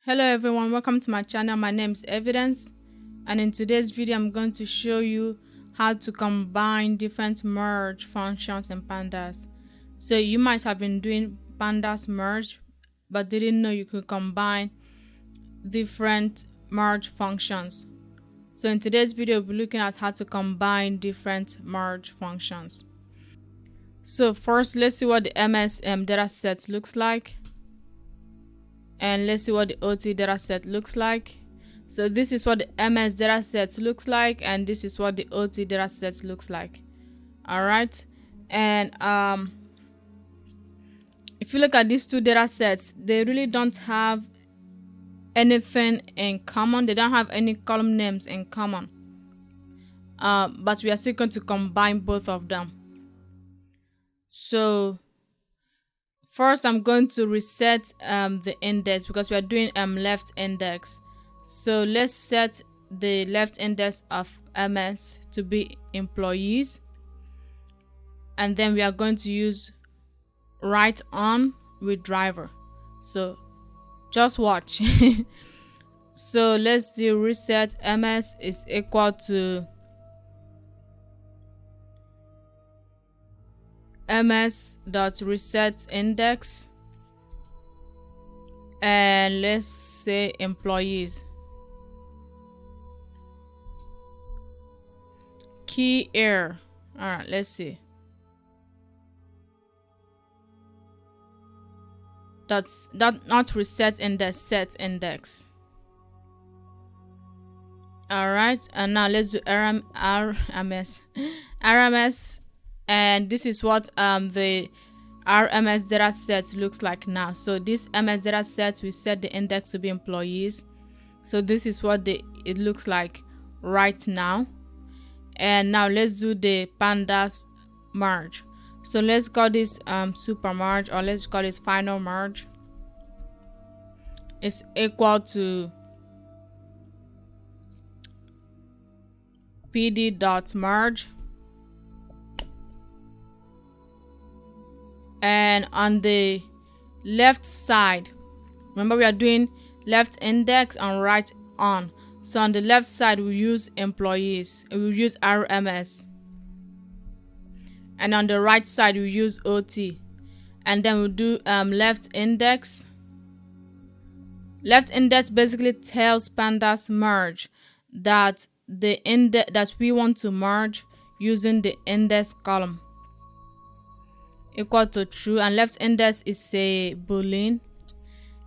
Hello everyone, welcome to my channel. My name is Evidence, and in today's video I'm going to show you how to combine different merge functions in pandas. So you might have been doing pandas merge but didn't know you could combine different merge functions. So in today's video we'll be looking at how to combine different merge functions. So first, let's see what the MS dataset looks like. And let's see what the OT dataset looks like. So this is what the MS dataset looks like, and this is what the OT dataset looks like. All right, and if you look at these two datasets, they really don't have anything in common. They don't have any column names in common. But we are still going to combine both of them. So first, I'm going to reset the index because we are doing left index. So let's set the left index of MS to be employees. And then we are going to use right on with driver. So just watch. So let's do reset MS is equal to ms.reset index, and let's say employees. Key error. All right, let's see. That's not reset index, set index. All right, and now let's do RMS. And this is what the RMS data set looks like now. So this MS data set, we set the index to be employees. So this is what it looks like right now. And now let's do the pandas merge. So let's call this super merge, or let's call this final merge. It's equal to pd.merge. And on the left side, remember we are doing left index and right on. So on the left side we use employees, we use RMS, and on the right side we use OT. And then we'll do left index. Left index basically tells pandas merge that the index that we want to merge using the index column equal to true, and left index is a boolean.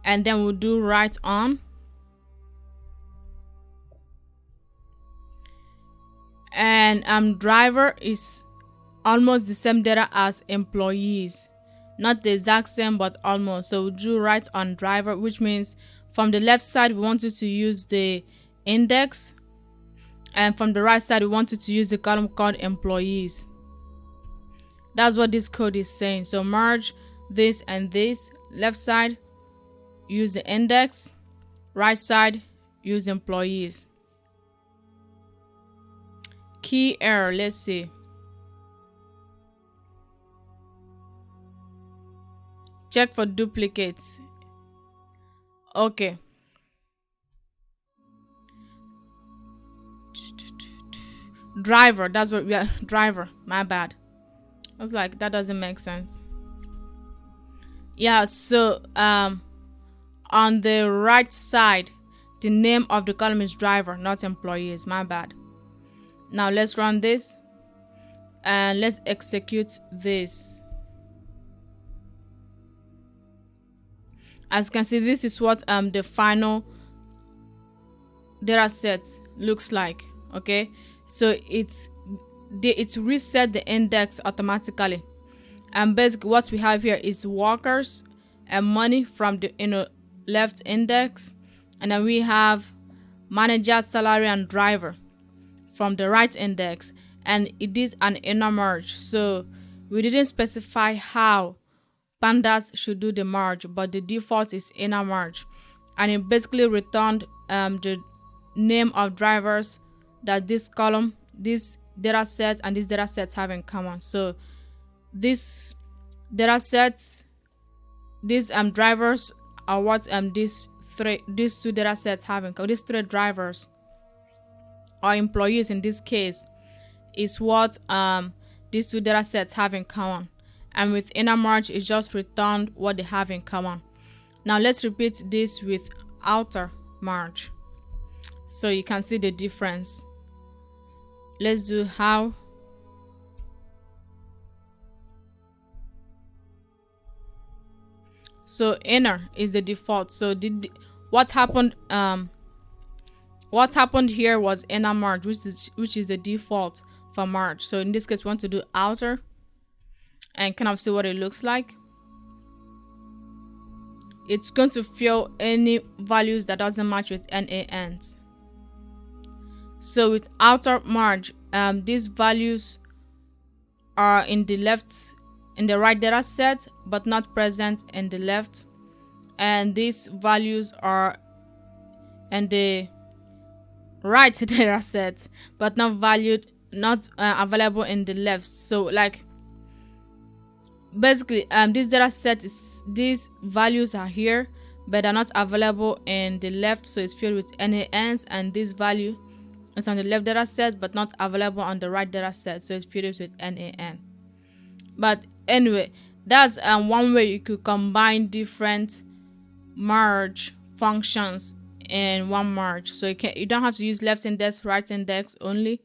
And then we'll do right on, and driver is almost the same data as employees, not the exact same but almost. So we'll do right on driver, which means from the left side we want you to use the index, and from the right side we want you to use the column called employees. That's what this code is saying. So merge this and this. Left side, use the index. Right side, use employees. Key error, let's see. Check for duplicates. Okay. Driver, that's what we are. Driver, my bad. I was like, that doesn't make sense. Yeah, so on the right side the name of the column is driver, not employees. My bad. Now let's run this and let's execute this. As you can see, this is what the final data set looks like. Okay, so it's reset the index automatically, and basically what we have here is workers and money from the left index, and then we have manager, salary, and driver from the right index, and it is an inner merge. So we didn't specify how pandas should do the merge, but the default is inner merge, and it basically returned the name of drivers that this column, this data set, and these data sets have in common. So these data sets, these drivers are what these these two data sets have in common, these three drivers or employees in this case, is what these two data sets have in common. And with inner merge, it just returned what they have in common. Now let's repeat this with outer merge so you can see the difference. Let's do how. So inner is the default. So what happened here was inner merge, which is the default for merge. So in this case, we want to do outer and kind of see what it looks like. It's going to fill any values that doesn't match with NaNs. So with outer merge, these values are in the right data set but not present in the left, and these values are in the right data set but not available in the left. So like basically this data set these values are here but are not available in the left, so it's filled with NaNs, and this value is on the left data set but not available on the right data set, so it's filled with NaN. But anyway, that's one way you could combine different merge functions in one merge. So you don't have to use left index, right index only,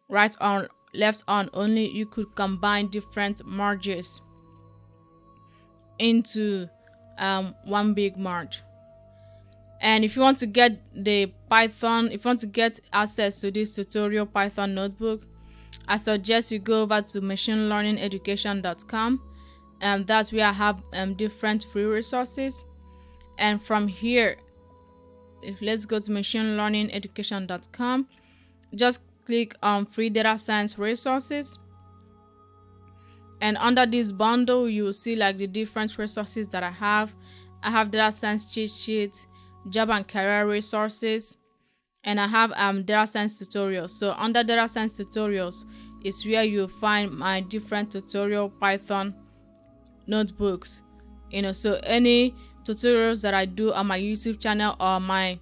right on, left on only. You could combine different merges into one big merge. And if you want to get if you want to get access to this tutorial Python notebook, I suggest you go over to machinelearningeducation.com, and that's where I have different free resources. And from here, let's go to machinelearningeducation.com, just click on free data science resources, and under this bundle you will see like the different resources that I have data science cheat sheets, job and career resources, and I have data science tutorials. So under data science tutorials is where you'll find my different tutorial Python notebooks. So any tutorials that I do on my YouTube channel or my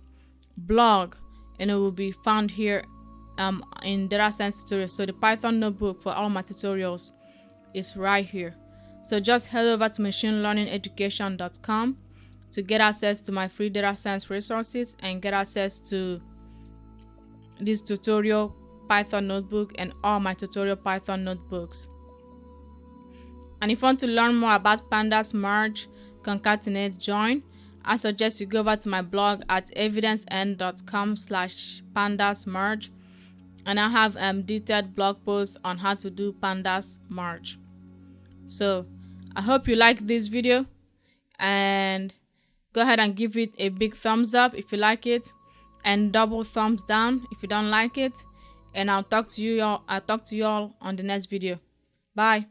blog, will be found here in data science tutorials. So the Python notebook for all my tutorials is right here. So just head over to machinelearningeducation.com to get access to my free data science resources and get access to this tutorial Python notebook and all my tutorial Python notebooks. And if you want to learn more about pandas, merge, concatenate, join, I suggest you go over to my blog at evidencen.com/pandasmerge, and I have detailed blog posts on how to do pandas merge. So I hope you like this video, and go ahead and give it a big thumbs up if you like it, and double thumbs down if you don't like it. And I'll talk to you all on the next video. Bye.